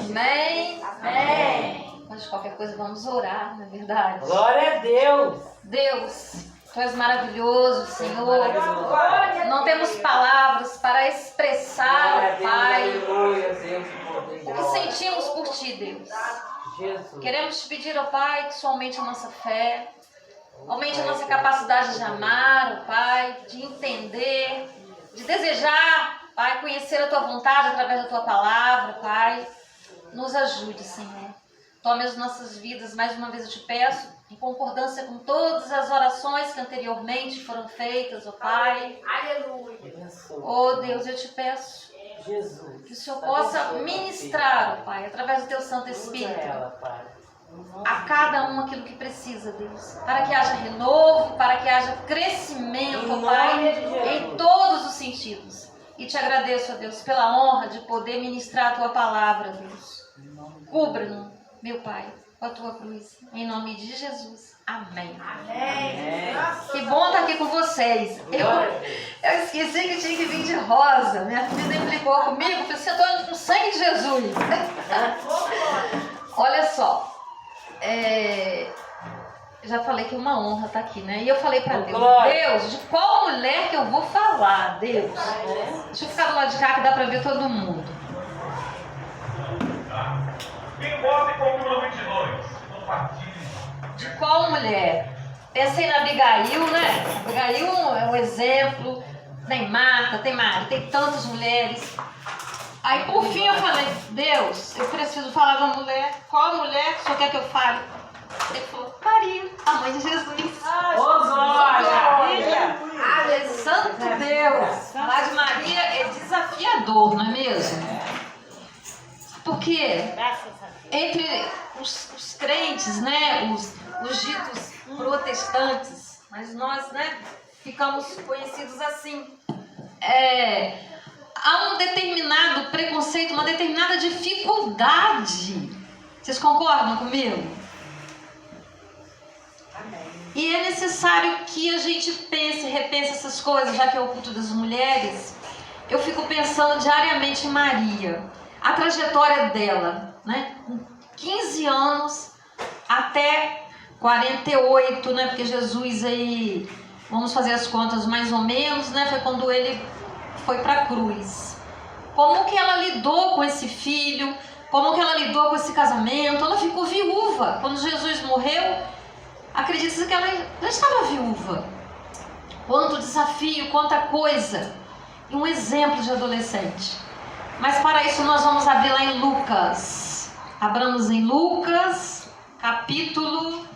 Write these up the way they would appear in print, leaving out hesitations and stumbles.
Amém? Amém. Mas de qualquer coisa vamos orar, não é verdade? Glória a Deus. Deus, Tu és maravilhoso, Senhor. Glória a Não temos Deus. palavras para expressar, Pai, Aleluia, Deus. o que sentimos por Ti, Deus. Jesus. Queremos Te pedir, ó Pai, que Só aumente a nossa fé, aumente a nossa capacidade de amar, ó Pai, de entender, de desejar, Pai, conhecer a Tua vontade através da Tua palavra, Pai. Nos ajude, Senhor. Tome as nossas vidas, mais uma vez eu te peço, em concordância com todas as orações que anteriormente foram feitas, ó Pai. Aleluia. Ó Deus, eu te peço Jesus. que o Senhor possa ministrar, ó Pai, através do Teu Santo Usa Espírito, ela, Pai. a cada um aquilo que precisa, Deus. Para que haja renovo, para que haja crescimento, ó Pai, em todos os sentidos. E te agradeço, ó Deus, pela honra de poder ministrar a Tua palavra, Deus. Cubra-nos, meu Pai, com a Tua cruz. Em nome de Jesus. Amém. Amém. Que bom estar aqui com vocês. Eu esqueci que tinha que vir de rosa. Minha filha implicou comigo, porque você está com o sangue de Jesus. Olha só. Já falei que é uma honra estar aqui, né? E eu falei para Deus, Deus, de qual mulher que eu vou falar, Deus? Deixa eu ficar do lado de cá que dá para ver todo mundo. Vote com o número 22. Compartilhe. De qual mulher? Pensei na Abigail, né? Abigail é um exemplo. Tem Marta, tem Maria, tem tantas mulheres. Aí por fim eu falei, Deus, eu preciso falar de uma mulher. Qual mulher que o Senhor quer que eu fale? Ele falou, Maria, a mãe de Jesus. Ô, glória! Santo Deus! Falar de Maria é desafiador, não é mesmo? Porque entre os crentes, né, os ditos protestantes, mas nós, né, ficamos conhecidos assim. Há um determinado preconceito, uma determinada dificuldade. Vocês concordam comigo? Amém. E é necessário que a gente pense, repense essas coisas, já que é o culto das mulheres. Eu fico pensando diariamente em Maria, a trajetória dela, né? Com 15 anos até 48, né? Porque Jesus aí, vamos fazer as contas mais ou menos, né? Foi quando ele foi para a cruz. Como que ela lidou com esse filho? Como que ela lidou com esse casamento? Ela ficou viúva. Quando Jesus morreu, acredita-se que ela já estava viúva. Quanto desafio, quanta coisa. E um exemplo de adolescente. Mas para isso nós vamos abrir lá em Lucas. Abramos em Lucas, capítulo...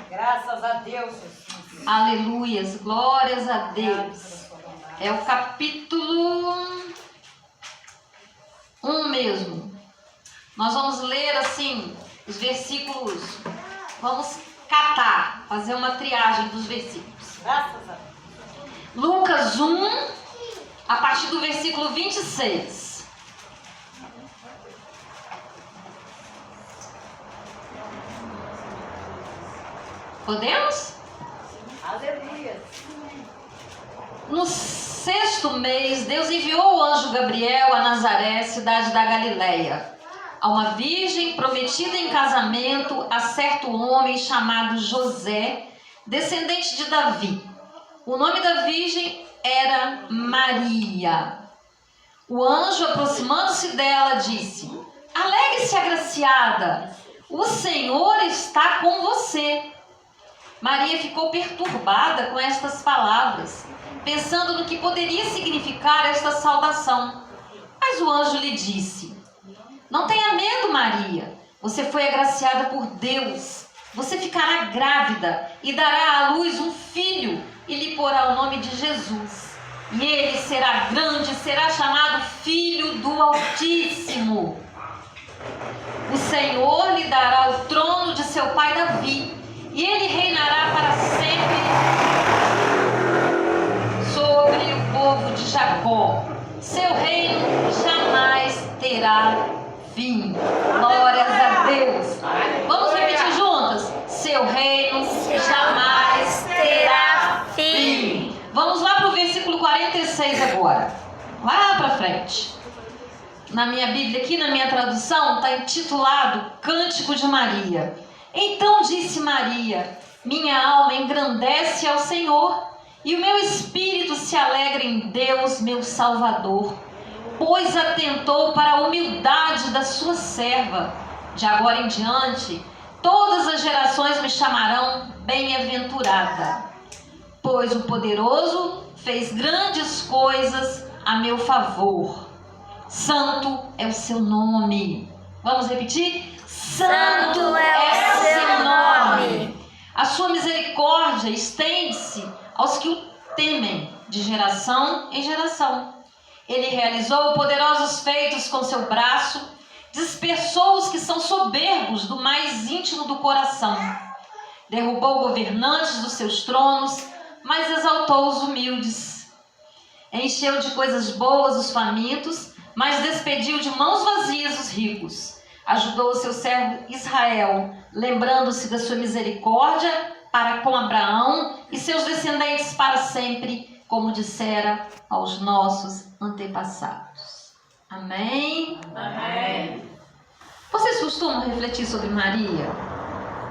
Graças a Deus. Aleluias, glórias a Deus. É o capítulo 1 mesmo. Nós vamos ler assim os versículos. Vamos catar, fazer uma triagem dos versículos. Graças a Deus. Lucas 1, a partir do versículo 26. Podemos? Aleluia. No 6º mês, Deus enviou o anjo Gabriel a Nazaré, cidade da Galileia, a uma virgem prometida em casamento a certo homem chamado José, descendente de Davi. O nome da virgem era Maria. O anjo, aproximando-se dela, disse: Alegre-se, agraciada, o Senhor está com você. Maria ficou perturbada com estas palavras, pensando no que poderia significar esta saudação. Mas o anjo lhe disse: Não tenha medo, Maria. Você foi agraciada por Deus. Você ficará grávida e dará à luz um filho e lhe porá o nome de Jesus. E ele será grande e será chamado Filho do Altíssimo. O Senhor lhe dará o trono de seu pai Davi, e ele reinará para sempre sobre o povo de Jacó. Seu reino jamais terá fim. Glórias a Deus. Vamos repetir juntas? Seu reino jamais terá fim. Vamos lá para o versículo 46. 16 agora. Lá para frente. Na minha Bíblia aqui, na minha tradução, está intitulado Cântico de Maria. Então disse Maria: minha alma engrandece ao Senhor, e o meu espírito se alegra em Deus, meu Salvador, pois atentou para a humildade da sua serva. De agora em diante, todas as gerações me chamarão bem-aventurada, pois o Poderoso fez grandes coisas a meu favor. Santo é o seu nome. Vamos repetir? Santo é o seu nome. A sua misericórdia estende-se aos que o temem, de geração em geração. Ele realizou poderosos feitos com seu braço, dispersou os que são soberbos do mais íntimo do coração. Derrubou governantes dos seus tronos, mas exaltou os humildes. Encheu de coisas boas os famintos, mas despediu de mãos vazias os ricos. Ajudou o seu servo Israel, lembrando-se da sua misericórdia para com Abraão e seus descendentes para sempre, como dissera aos nossos antepassados. Amém? Amém. Vocês costumam refletir sobre Maria?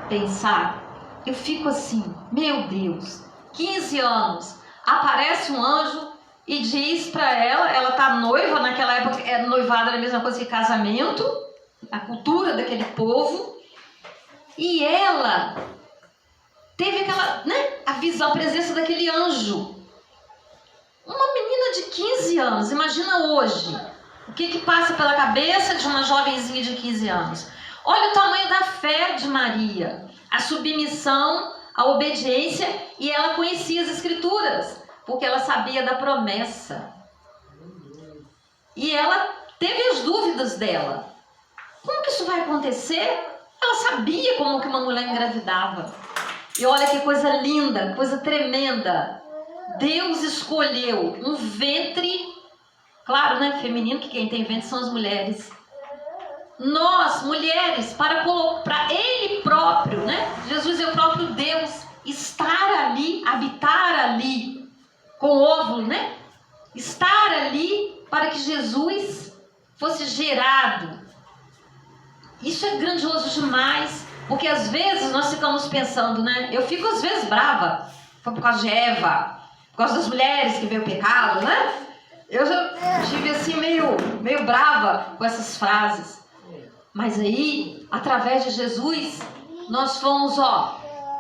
Pensar? Eu fico assim, meu Deus, 15 anos, aparece um anjo e diz para ela está noiva, naquela época noivada era a mesma coisa que casamento, a cultura daquele povo, e ela teve aquela, a visão, a presença daquele anjo. Uma menina de 15 anos, imagina hoje, o que passa pela cabeça de uma jovenzinha de 15 anos. Olha o tamanho da fé de Maria, a submissão, a obediência, e ela conhecia as Escrituras, porque ela sabia da promessa. E ela teve as dúvidas dela. Como que isso vai acontecer? Ela sabia como que uma mulher engravidava. E olha que coisa linda, coisa tremenda. Deus escolheu um ventre, claro, feminino, que quem tem ventre são as mulheres. Nós, mulheres, para Ele próprio, Jesus é o próprio Deus, estar ali, habitar ali, com o óvulo, estar ali para que Jesus fosse gerado. Isso é grandioso demais, porque às vezes nós ficamos pensando, eu fico às vezes brava, foi por causa de Eva, por causa das mulheres que veio o pecado, Eu já estive assim meio brava com essas frases. Mas aí, através de Jesus, nós fomos,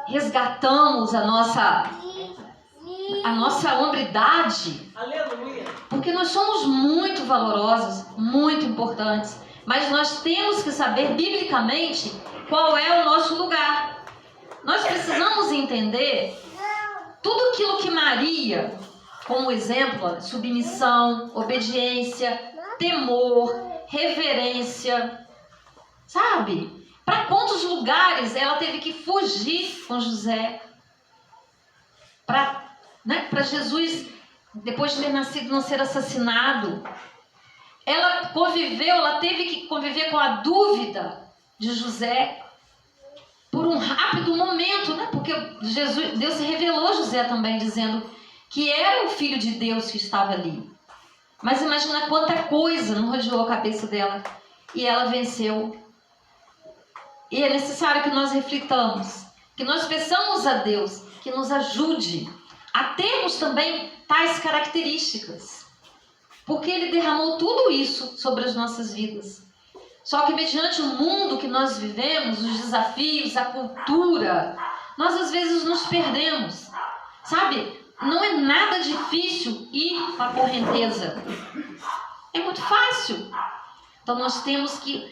resgatamos a nossa hombridade. Aleluia. Porque nós somos muito valorosos, muito importantes. Mas nós temos que saber, biblicamente, qual é o nosso lugar. Nós precisamos entender tudo aquilo que Maria, como exemplo, submissão, obediência, temor, reverência, sabe? Para quantos lugares ela teve que fugir com José? Para Jesus, depois de ter nascido, não ser assassinado. Ela teve que conviver com a dúvida de José por um rápido momento, porque Deus se revelou a José também, dizendo que era o Filho de Deus que estava ali. Mas imagina quanta coisa não rodeou a cabeça dela. E ela venceu. E é necessário que nós reflitamos, que nós peçamos a Deus que nos ajude a termos também tais características. Porque Ele derramou tudo isso sobre as nossas vidas. Só que mediante o mundo que nós vivemos, os desafios, a cultura, nós às vezes nos perdemos. Sabe? Não é nada difícil ir para a correnteza. É muito fácil. Então nós temos que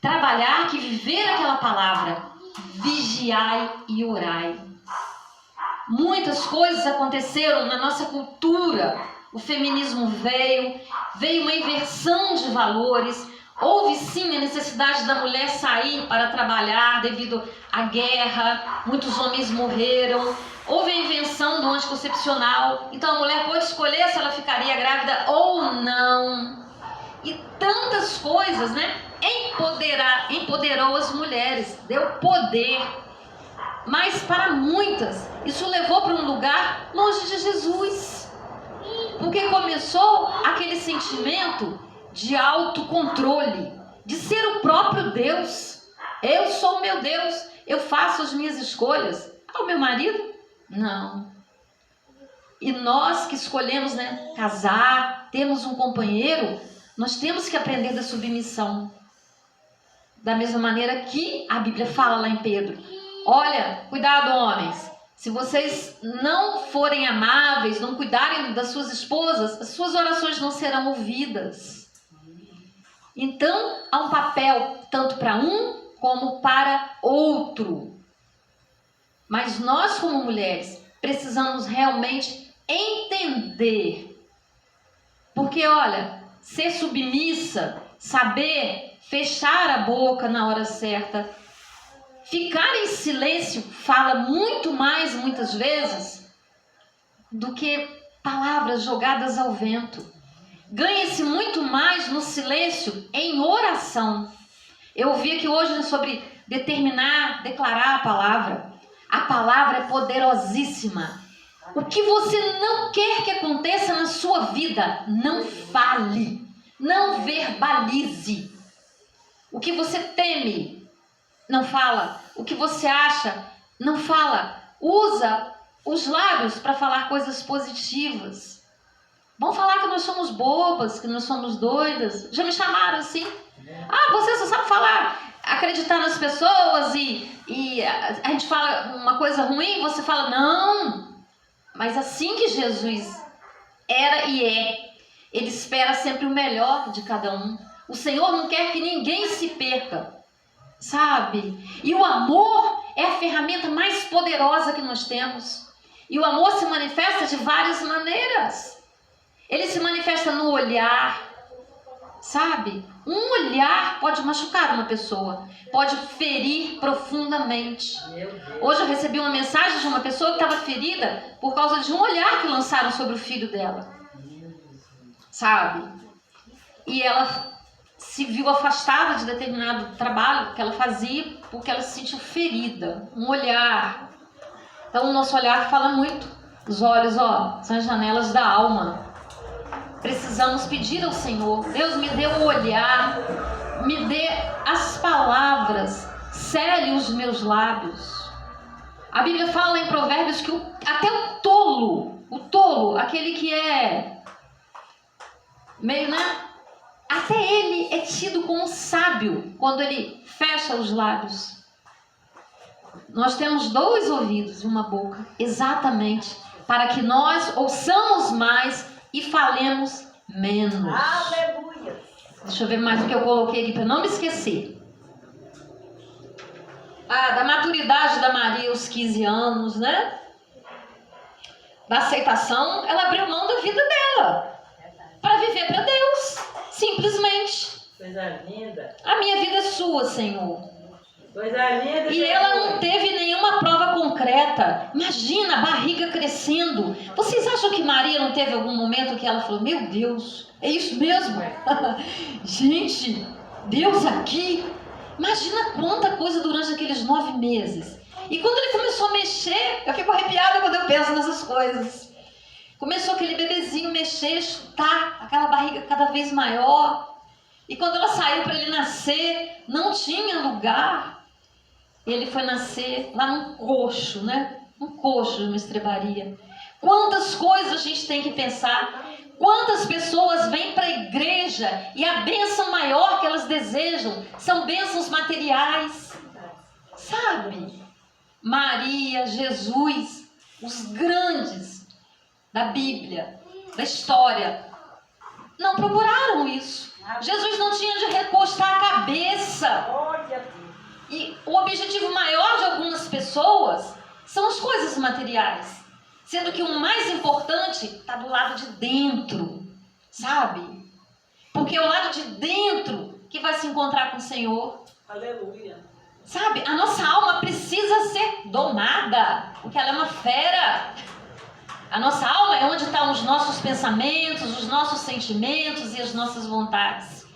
trabalhar, que viver aquela palavra. Vigiai e orai. Muitas coisas aconteceram na nossa cultura. O feminismo veio uma inversão de valores. Houve sim a necessidade da mulher sair para trabalhar devido à guerra. Muitos homens morreram. Houve a invenção do anticoncepcional. Então a mulher pode escolher se ela ficaria grávida ou não. E tantas coisas, empoderou as mulheres, deu poder. Mas para muitas, isso levou para um lugar longe de Jesus. Porque começou aquele sentimento de autocontrole, de ser o próprio Deus. Eu sou o meu Deus, eu faço as minhas escolhas. Ah, o meu marido? Não. E nós que escolhemos, né, casar, temos um companheiro, nós temos que aprender da submissão. Da mesma maneira que a Bíblia fala lá em Pedro. Olha, cuidado, homens. Se vocês não forem amáveis, não cuidarem das suas esposas, as suas orações não serão ouvidas. Então, há um papel tanto para um como para outro. Mas nós, como mulheres, precisamos realmente entender. Porque, olha, ser submissa, saber fechar a boca na hora certa, ficar em silêncio fala muito mais, muitas vezes, do que palavras jogadas ao vento. Ganha-se muito mais no silêncio em oração. Eu ouvi aqui hoje sobre declarar a palavra. A palavra é poderosíssima. O que você não quer que aconteça na sua vida, não fale, não verbalize. O que você teme, não fala. O que você acha, não fala. Usa os lábios para falar coisas positivas. Vão falar que nós somos bobas, que nós somos doidas. Já me chamaram assim. Ah, você só sabe falar, acreditar nas pessoas e a gente fala uma coisa ruim, você fala não. Mas assim que Jesus era e é, Ele espera sempre o melhor de cada um. O Senhor não quer que ninguém se perca, sabe? E o amor é a ferramenta mais poderosa que nós temos. E o amor se manifesta de várias maneiras. Ele se manifesta no olhar, sabe? Um olhar pode machucar uma pessoa, pode ferir profundamente. Hoje eu recebi uma mensagem de uma pessoa que estava ferida por causa de um olhar que lançaram sobre o filho dela, sabe? E ela se viu afastada de determinado trabalho que ela fazia porque ela se sentiu ferida. Um olhar. Então o nosso olhar fala muito. Os olhos, ó, são as janelas da alma. Precisamos pedir ao Senhor: Deus, me dê o olhar, me dê as palavras, cele os meus lábios. A Bíblia fala em Provérbios que até o tolo, aquele que é meio, né? Até ele é tido como sábio quando ele fecha os lábios. Nós temos 2 ouvidos e uma boca, exatamente para que nós ouçamos mais e falemos menos. Aleluia. Deixa eu ver mais o que eu coloquei aqui para não me esquecer. Da maturidade da Maria aos 15 anos, né? Da aceitação, ela abriu mão da vida dela para viver para Deus, simplesmente. Coisa linda. A minha vida é sua, Senhor. Coisa linda. E ela não teve nenhuma prova concreta. Imagina a barriga crescendo. Vocês acham que Maria não teve algum momento que ela falou: meu Deus, é isso mesmo? Gente, Deus aqui. Imagina quanta coisa durante aqueles 9 meses. E quando ele começou a mexer, eu fico arrepiada quando eu penso nessas coisas. Começou aquele bebezinho mexer, chutar, aquela barriga cada vez maior. E quando ela saiu para ele nascer, não tinha lugar. Ele foi nascer lá num coxo, né? Um coxo de uma estrebaria. Quantas coisas a gente tem que pensar. Quantas pessoas vêm para a igreja e a bênção maior que elas desejam são bênçãos materiais. Sabe? Maria, Jesus, os grandes da Bíblia, da história, não procuraram isso. Jesus não tinha de recostar a cabeça. E o objetivo maior de algumas pessoas são as coisas materiais, sendo que o mais importante está do lado de dentro, sabe? Porque é o lado de dentro que vai se encontrar com o Senhor. Aleluia. Sabe? A nossa alma precisa ser domada, porque ela é uma fera. A nossa alma é onde estão os nossos pensamentos, os nossos sentimentos e as nossas vontades.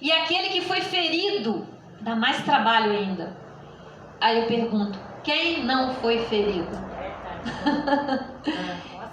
E aquele que foi ferido dá mais trabalho ainda. Aí eu pergunto: quem não foi ferido?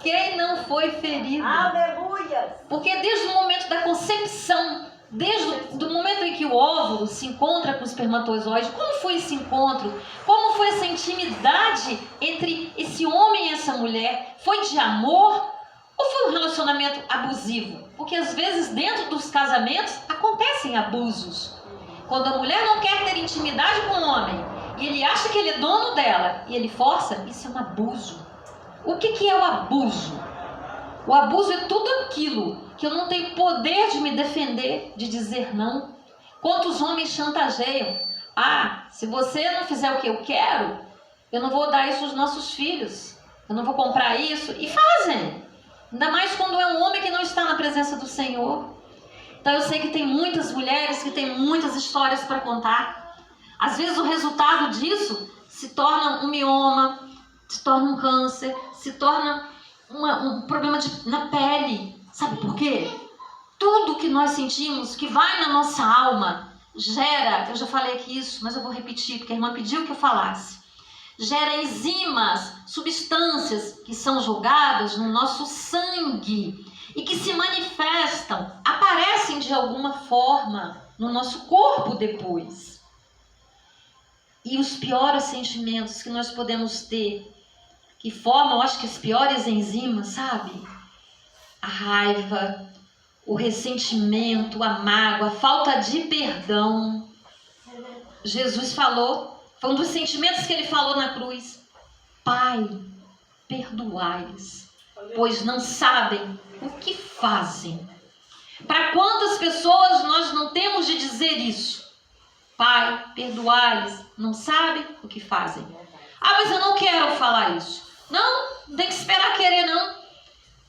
Quem não foi ferido? Aleluia. Porque desde o momento da concepção, desde do momento em que o óvulo se encontra com o espermatozoide, como foi esse encontro? Como foi essa intimidade entre esse homem e essa mulher? Foi de amor ou foi um relacionamento abusivo? Porque às vezes dentro dos casamentos acontecem abusos. Quando a mulher não quer ter intimidade com o homem e ele acha que ele é dono dela e ele força, isso é um abuso. O que é o abuso? O abuso é tudo aquilo que eu não tenho poder de me defender, de dizer não. Quantos homens chantageiam? Ah, se você não fizer o que eu quero, eu não vou dar isso aos nossos filhos. Eu não vou comprar isso. E fazem. Ainda mais quando é um homem que não está na presença do Senhor. Então eu sei que tem muitas mulheres que têm muitas histórias para contar. Às vezes o resultado disso se torna um mioma, se torna um câncer, se torna um problema na pele. Sabe por quê? Tudo que nós sentimos, que vai na nossa alma, gera, eu já falei aqui isso, mas eu vou repetir, porque a irmã pediu que eu falasse. Gera enzimas, substâncias que são jogadas no nosso sangue e que se manifestam, aparecem de alguma forma no nosso corpo depois. E os piores sentimentos que nós podemos ter, que formam, eu acho que as piores enzimas, sabe? A raiva, o ressentimento, a mágoa, a falta de perdão. Jesus falou, foi um dos sentimentos que ele falou na cruz: Pai, perdoai-lhes, pois não sabem o que fazem. Para quantas pessoas nós não temos de dizer isso? Pai, perdoai-lhes, não sabem o que fazem. Ah, mas eu não quero falar isso. Não tem que esperar querer, não.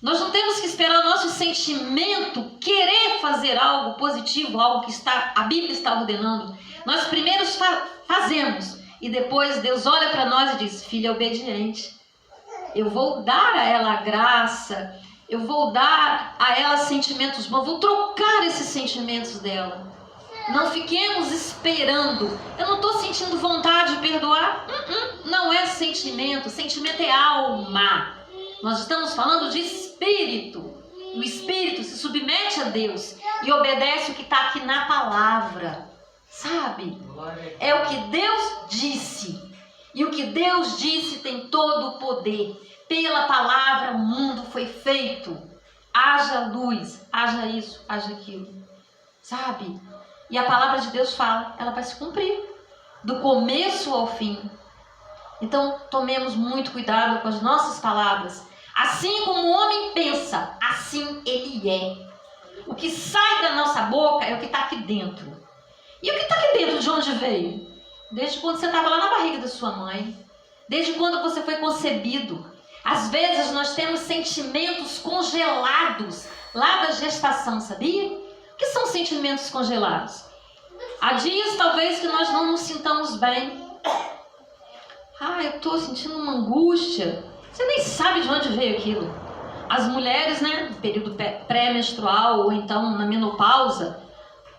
Nós não temos que esperar o nosso sentimento querer fazer algo positivo, algo que a Bíblia está ordenando. Nós primeiro fazemos e depois Deus olha para nós e diz: filha obediente, eu vou dar a ela a graça, eu vou dar a ela sentimentos bons, vou trocar esses sentimentos dela. Não fiquemos esperando. Eu não estou sentindo vontade de perdoar. Não é sentimento. Sentimento é alma. Nós estamos falando de espírito. O espírito se submete a Deus e obedece o que está aqui na palavra. Sabe? É o que Deus disse. E o que Deus disse tem todo o poder. Pela palavra o mundo foi feito. Haja luz, haja isso, haja aquilo. Sabe? E a palavra de Deus fala, ela vai se cumprir, do começo ao fim. Então, tomemos muito cuidado com as nossas palavras. Assim como o homem pensa, assim ele é. O que sai da nossa boca é o que está aqui dentro. E o que está aqui dentro, de onde veio? Desde quando você estava lá na barriga da sua mãe. Desde quando você foi concebido. Às vezes nós temos sentimentos congelados lá da gestação, sabia? O que são sentimentos congelados? Há dias talvez que nós não nos sintamos bem. Ah, eu estou sentindo uma angústia. Você nem sabe de onde veio aquilo. As mulheres, né, no período pré-menstrual ou então na menopausa,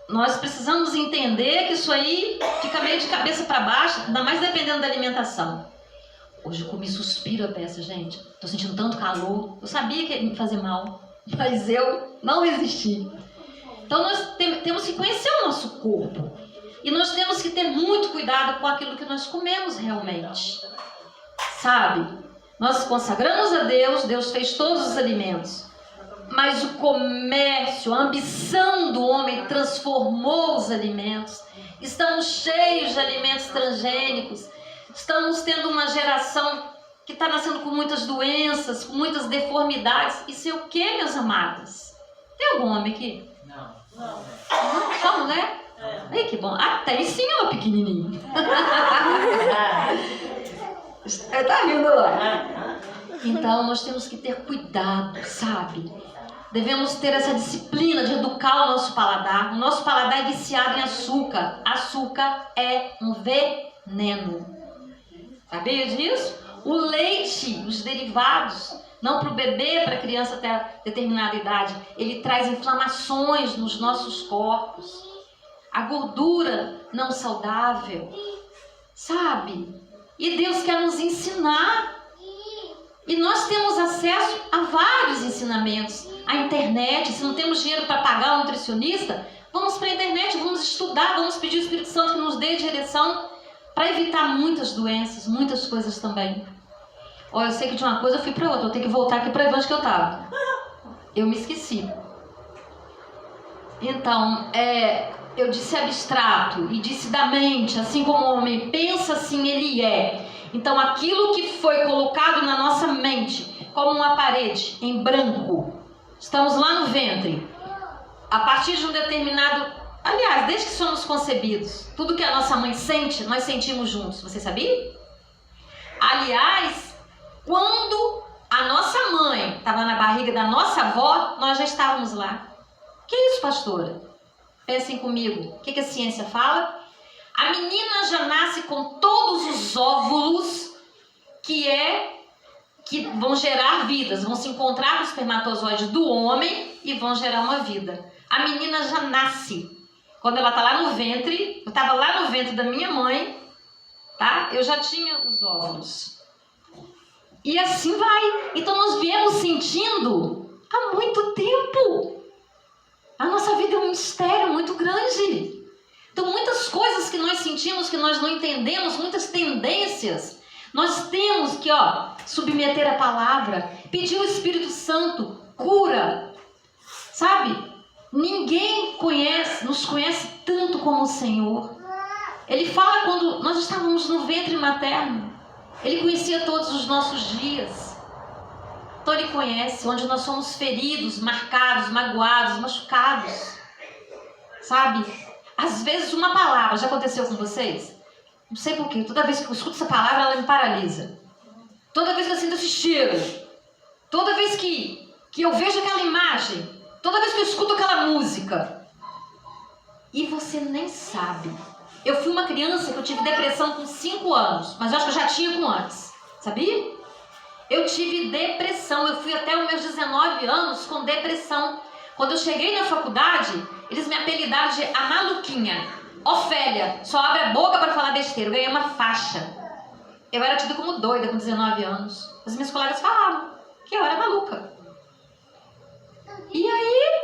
nós precisamos entender que isso aí fica meio de cabeça para baixo, ainda mais dependendo da alimentação. Hoje eu comi suspiro a peça, gente. Estou sentindo tanto calor. Eu sabia que ia me fazer mal, mas eu não resisti. Então nós temos que conhecer o nosso corpo. E nós temos que ter muito cuidado com aquilo que nós comemos realmente. Sabe? Nós consagramos a Deus, Deus fez todos os alimentos. Mas o comércio, a ambição do homem transformou os alimentos. Estamos cheios de alimentos transgênicos. Estamos tendo uma geração que está nascendo com muitas doenças, com muitas deformidades. Isso é o que, minhas amadas? Tem algum homem aqui? Não. Só mulher? Ai, que bom. Até sim, ela pequenininha. Tá rindo lá. Então, nós temos que ter cuidado, sabe? Devemos ter essa disciplina de educar o nosso paladar. O nosso paladar é viciado em açúcar. Açúcar é um veneno. Sabia disso? O leite, os derivados, não para o bebê, para a criança até determinada idade, ele traz inflamações nos nossos corpos. A gordura não saudável, sabe? E Deus quer nos ensinar. E nós temos acesso a vários ensinamentos, a internet. Se não temos dinheiro para pagar um nutricionista, vamos para a internet, vamos estudar, vamos pedir ao Espírito Santo que nos dê direção para evitar muitas doenças, muitas coisas também. Olha, eu sei que de uma coisa eu fui para outra, eu tenho que voltar aqui para onde que eu estava. Eu me esqueci. Então, eu disse abstrato e disse da mente, assim como o homem pensa, assim ele é. Então, aquilo que foi colocado na nossa mente, como uma parede em branco, estamos lá no ventre, a partir de um determinado... Aliás, desde que somos concebidos, tudo que a nossa mãe sente, nós sentimos juntos. Você sabia? Aliás, quando a nossa mãe estava na barriga da nossa avó, nós já estávamos lá. Que isso, pastora? Pensem comigo. O que a ciência fala? A menina já nasce com todos os óvulos que vão gerar vidas, vão se encontrar com os espermatozoides do homem e vão gerar uma vida. A menina já nasce. Quando ela está lá no ventre, eu estava lá no ventre da minha mãe, tá? Eu já tinha os óvulos. E assim vai. Então nós viemos sentindo há muito tempo. A nossa vida é um mistério muito grande. Então muitas coisas que nós sentimos, que nós não entendemos, muitas tendências, nós temos que submeter a palavra, pedir o Espírito Santo, cura, sabe? Ninguém nos conhece tanto como o Senhor. Ele fala quando nós estávamos no ventre materno. Ele conhecia todos os nossos dias. Então Ele conhece onde nós somos feridos, marcados, magoados, machucados. Sabe? Às vezes uma palavra, já aconteceu com vocês? Não sei porquê, toda vez que eu escuto essa palavra, ela me paralisa. Toda vez que eu sinto esse cheiro, toda vez que eu vejo aquela imagem, toda vez que eu escuto aquela música, e você nem sabe. Eu fui uma criança que eu tive depressão com 5 anos, mas eu acho que eu já tinha com antes, sabia? Eu tive depressão, eu fui até os meus 19 anos com depressão. Quando eu cheguei na faculdade, eles me apelidaram de a maluquinha. Ofélia, só abre a boca para falar besteira. Eu ganhei uma faixa. Eu era tida como doida com 19 anos. As minhas colegas falavam que eu era maluca. E aí,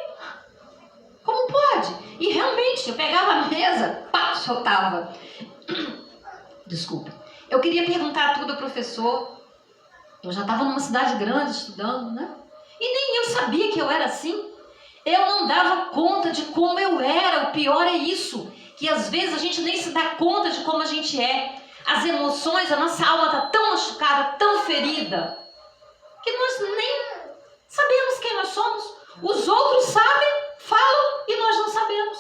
como pode? E realmente, eu pegava a mesa, pá, soltava. Desculpa. Eu queria perguntar tudo ao professor. Eu já estava numa cidade grande estudando, né? E nem eu sabia que eu era assim. Eu não dava conta de como eu era. O pior é isso, que às vezes a gente nem se dá conta de como a gente é. As emoções, a nossa alma está tão machucada, tão ferida, que nós nem sabemos quem nós somos. Os outros sabem, falam e nós não sabemos.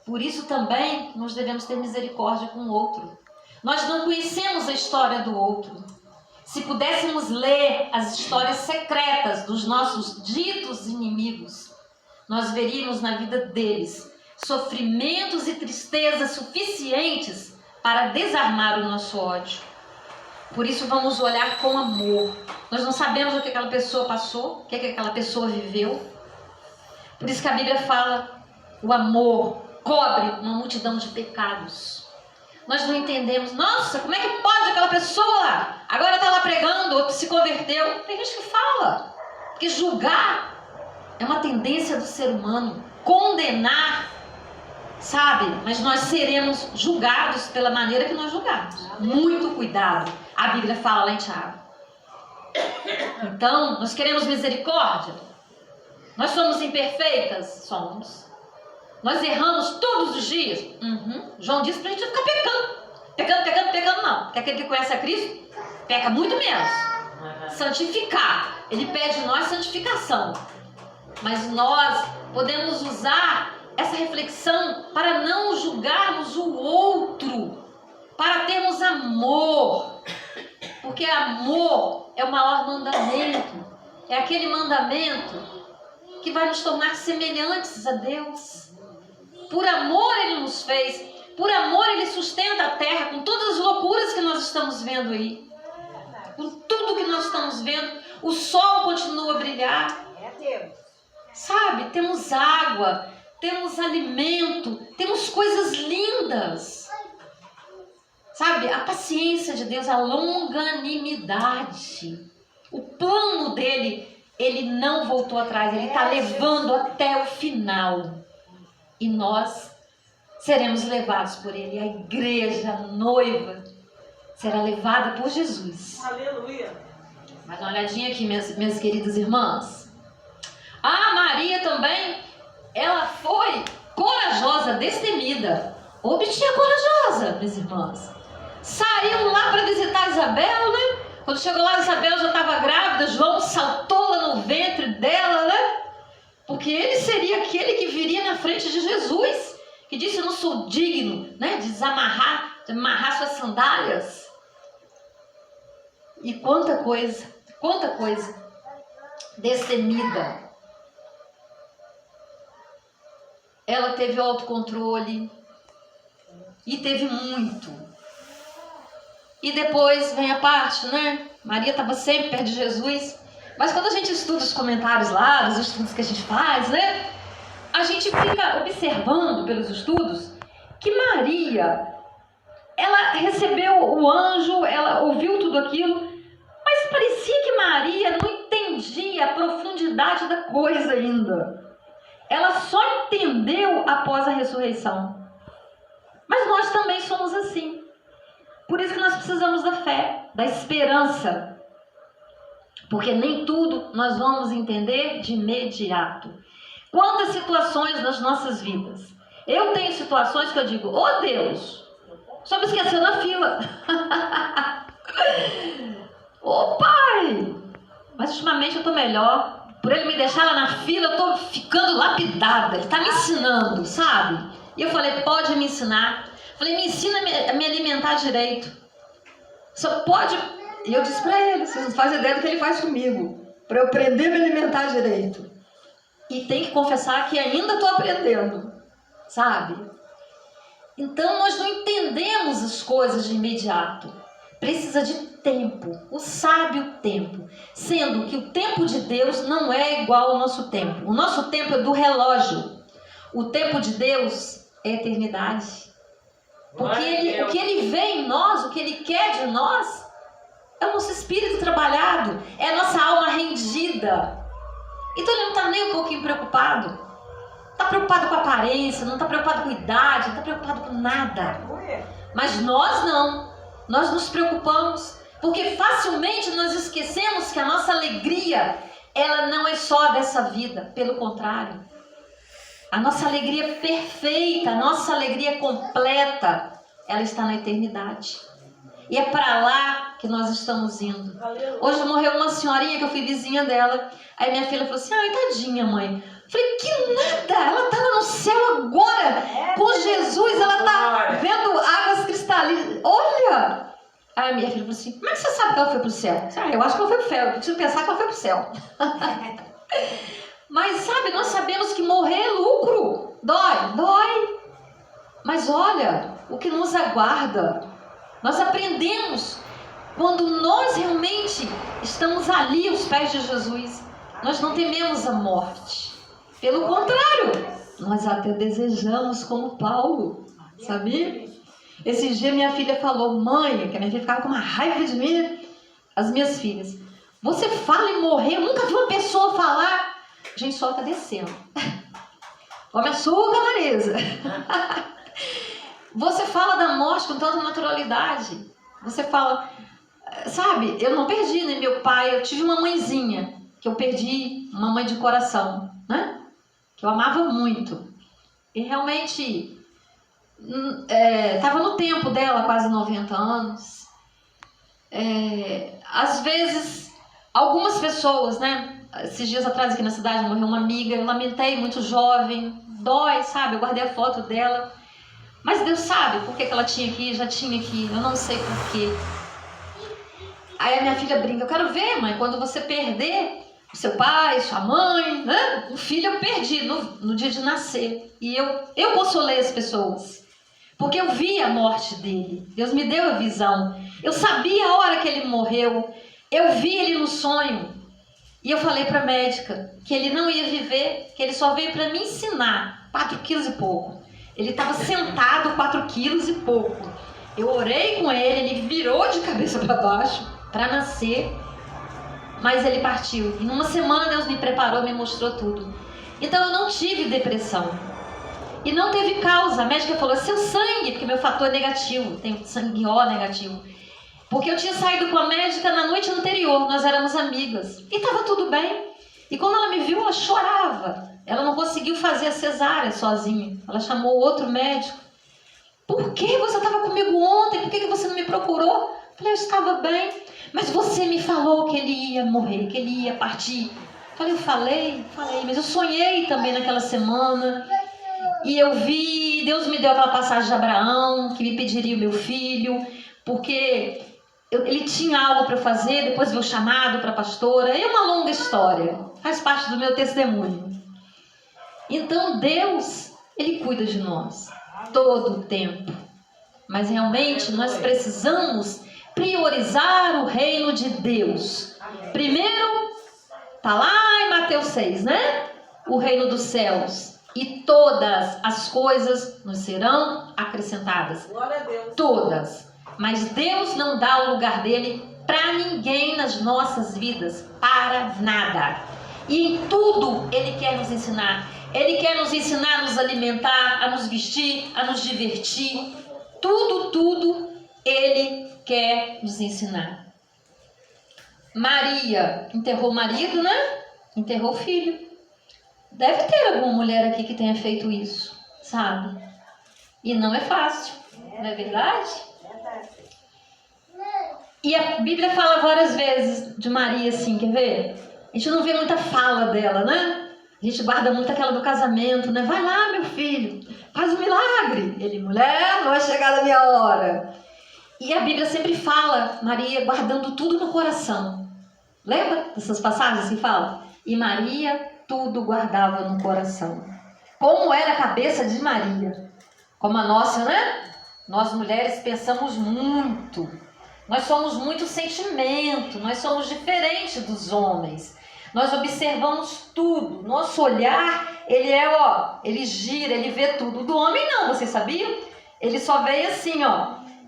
Por isso também nós devemos ter misericórdia com o outro. Nós não conhecemos a história do outro. Se pudéssemos ler as histórias secretas dos nossos ditos inimigos, nós veríamos na vida deles sofrimentos e tristezas suficientes para desarmar o nosso ódio. Por isso vamos olhar com amor. Nós não sabemos o que aquela pessoa passou, o que aquela pessoa viveu. Por isso que a Bíblia fala, o amor cobre uma multidão de pecados. Nós não entendemos, nossa, como é que pode aquela pessoa agora está lá pregando, outro se converteu. Tem gente que fala, porque julgar é uma tendência do ser humano, condenar, sabe? Mas nós seremos julgados pela maneira que nós julgamos. Muito cuidado, a Bíblia fala lá em Tiago. Então, nós queremos misericórdia? Nós somos imperfeitas? Somos. Nós erramos todos os dias? João disse para a gente ficar pecando. Pecando não. Porque aquele que conhece a Cristo, peca muito menos. Santificar. Ele pede de nós santificação. Mas nós podemos usar essa reflexão para não julgarmos o outro, para termos amor. Porque amor é o maior mandamento. É aquele mandamento que vai nos tornar semelhantes a Deus. Por amor Ele nos fez. Por amor Ele sustenta a terra com todas as loucuras que nós estamos vendo aí. Com tudo que nós estamos vendo. O sol continua a brilhar. É Deus. Sabe? Temos água, temos alimento, temos coisas lindas. Sabe? A paciência de Deus, a longanimidade. O plano dele, ele não voltou atrás, ele está levando até o final. E nós seremos levados por ele. A igreja, a noiva, será levada por Jesus. Aleluia. Mas uma olhadinha aqui, minhas queridas irmãs. A Maria também, ela foi corajosa, destemida. Ô, bichinha corajosa, minhas irmãs. Saiu lá para visitar Isabel, né? Quando chegou lá, Isabel já estava grávida. João saltou lá no ventre dela, né? Porque ele seria aquele que viria na frente de Jesus, que disse: eu não sou digno, né, de amarrar suas sandálias. E quanta coisa destemida. Ela teve o autocontrole e teve muito. E depois vem a parte, né? Maria estava sempre perto de Jesus. Mas quando a gente estuda os comentários lá, os estudos que a gente faz, né? A gente fica observando pelos estudos que Maria, ela recebeu o anjo, ela ouviu tudo aquilo, mas parecia que Maria não entendia a profundidade da coisa ainda. Ela só entendeu após a ressurreição. Mas nós também somos assim. Por isso que nós precisamos da fé, da esperança. Porque nem tudo nós vamos entender de imediato. Quantas situações nas nossas vidas. Eu tenho situações que eu digo: ô Deus, só me esqueceu na fila. Ô Pai, mas ultimamente eu estou melhor. Por ele me deixar lá na fila, eu estou ficando lapidada. Ele está me ensinando, sabe? E eu falei: pode me ensinar. Falei: me ensina a me alimentar direito. Só pode... E eu disse para ele: vocês não fazem ideia do que ele faz comigo, para eu aprender a me alimentar direito. E tem que confessar que ainda estou aprendendo, sabe? Então nós não entendemos as coisas de imediato. Precisa de tempo, o sábio tempo. Sendo que o tempo de Deus não é igual ao nosso tempo. O nosso tempo é do relógio. O tempo de Deus é eternidade. Porque o que Ele vê em nós, o que Ele quer de nós, é o nosso espírito trabalhado, é a nossa alma rendida. Então Ele não está nem um pouquinho preocupado. Está preocupado com a aparência, não está preocupado com a idade, não está preocupado com nada. Mas nós não. Nós nos preocupamos, porque facilmente nós esquecemos que a nossa alegria, ela não é só dessa vida. Pelo contrário, a nossa alegria perfeita, a nossa alegria completa, ela está na eternidade. E é para lá que nós estamos indo. Hoje morreu uma senhorinha que eu fui vizinha dela. Aí minha filha falou assim: ai, tadinha, mãe. Falei: que nada, ela está lá no céu agora, com Jesus, ela está vendo águas cristalinas. Olha! Aí minha filha falou assim: como é que você sabe que ela foi para o céu? Eu acho que ela foi para o céu, eu preciso pensar que ela foi para o céu. Mas sabe, nós sabemos que morrer é lucro. Dói. Mas olha, o que nos aguarda. Nós aprendemos quando nós realmente estamos ali aos pés de Jesus. Nós não tememos a morte. Pelo contrário, nós até desejamos, como Paulo, sabia? Esse dia minha filha falou: mãe, que a minha filha ficava com uma raiva de mim, as minhas filhas: você fala em morrer, eu nunca vi uma pessoa falar. Gente, só está descendo. Come açúcar, Marisa. Você fala da morte com tanta naturalidade. Você fala, sabe, eu não perdi, né, meu pai. Eu tive uma mãezinha que eu perdi, uma mãe de coração, né? Que eu amava muito. E realmente estava no tempo dela, quase 90 anos. Às vezes, algumas pessoas, né? Esses dias atrás aqui na cidade morreu uma amiga. Eu lamentei, muito jovem. Dói, sabe? Eu guardei a foto dela. Mas Deus sabe por que ela tinha aqui, já tinha aqui. Eu não sei por quê. Aí a minha filha brinca: eu quero ver, mãe, quando você perder o seu pai, sua mãe, né? O filho eu perdi no dia de nascer. E eu consolei as pessoas. Porque eu vi a morte dele. Deus me deu a visão. Eu sabia a hora que ele morreu. Eu vi ele no sonho. E eu falei para a médica que ele não ia viver, que ele só veio para me ensinar 4 quilos e pouco. Ele estava sentado 4 quilos e pouco. Eu orei com ele, ele virou de cabeça para baixo para nascer. mas ele partiu. E numa semana Deus me preparou, me mostrou tudo. Então eu não tive depressão. E não teve causa. A médica falou, seu sangue, porque meu fator é negativo, tem sangue O negativo. Porque eu tinha saído com a médica na noite anterior, nós éramos amigas. E estava tudo bem. E quando ela me viu, ela chorava. Ela não conseguiu fazer a cesárea sozinha. Ela chamou outro médico. Por que você estava comigo ontem? Por que você não me procurou? Eu falei, eu estava bem. Mas você me falou que ele ia morrer, que ele ia partir. Eu falei, mas eu sonhei também naquela semana. E eu vi, Deus me deu aquela passagem de Abraão, que me pediria o meu filho, porque ele tinha algo para fazer, depois veio chamado para pastora. É uma longa história, faz parte do meu testemunho. Então Deus, Ele cuida de nós todo o tempo. Mas realmente nós precisamos priorizar o reino de Deus. Primeiro, está lá em Mateus 6, né? O reino dos céus. E todas as coisas nos serão acrescentadas. Glória a Deus. Todas. Mas Deus não dá o lugar dele para ninguém nas nossas vidas. Para nada. E em tudo Ele quer nos ensinar. Ele quer nos ensinar a nos alimentar, a nos vestir, a nos divertir. Tudo Ele quer nos ensinar. Maria enterrou o marido, né? Enterrou o filho. Deve ter alguma mulher aqui que tenha feito isso, sabe? E não é fácil, não é verdade? E a Bíblia fala várias vezes de Maria assim, quer ver? A gente não vê muita fala dela, né? A gente guarda muito aquela do casamento, né? Vai lá, meu filho, faz um milagre. Ele, mulher, não vai chegar da minha hora. E a Bíblia sempre fala, Maria guardando tudo no coração. Lembra dessas passagens que fala? E Maria tudo guardava no coração. Como era a cabeça de Maria? Como a nossa, né? Nós mulheres pensamos muito. Nós somos muito sentimento. Nós somos diferentes dos homens. Nós observamos tudo. Nosso olhar, ele gira, ele vê tudo. Do homem não, vocês sabiam? Ele só vê assim,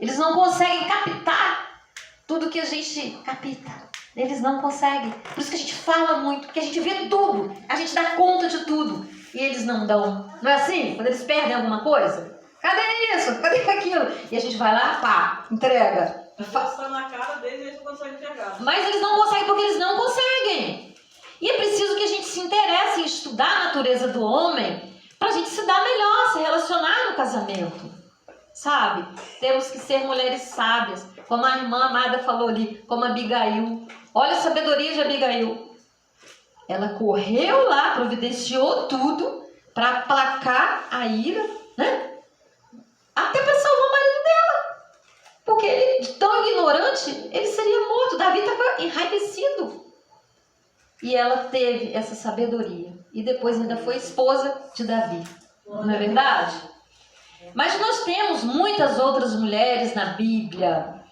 Eles não conseguem captar tudo que a gente capta. Eles não conseguem. Por isso que a gente fala muito, porque a gente vê tudo. A gente dá conta de tudo. E eles não dão. Não é assim? Quando eles perdem alguma coisa? Cadê isso? Cadê aquilo? E a gente vai lá, pá, entrega. Está na cara deles e eles não conseguem pegar. Mas eles não conseguem porque eles não conseguem. E é preciso que a gente se interesse em estudar a natureza do homem para a gente se dar melhor, se relacionar no casamento. Sabe? Temos que ser mulheres sábias. Como a irmã amada falou ali, como Abigail. Olha a sabedoria de Abigail. Ela correu lá, providenciou tudo para aplacar a ira, né? Até para salvar o marido dela. Porque ele, tão ignorante, ele seria morto. Davi estava enraivecido. E ela teve essa sabedoria. E depois ainda foi esposa de Davi. Não é verdade? Mas nós temos muitas outras mulheres na Bíblia.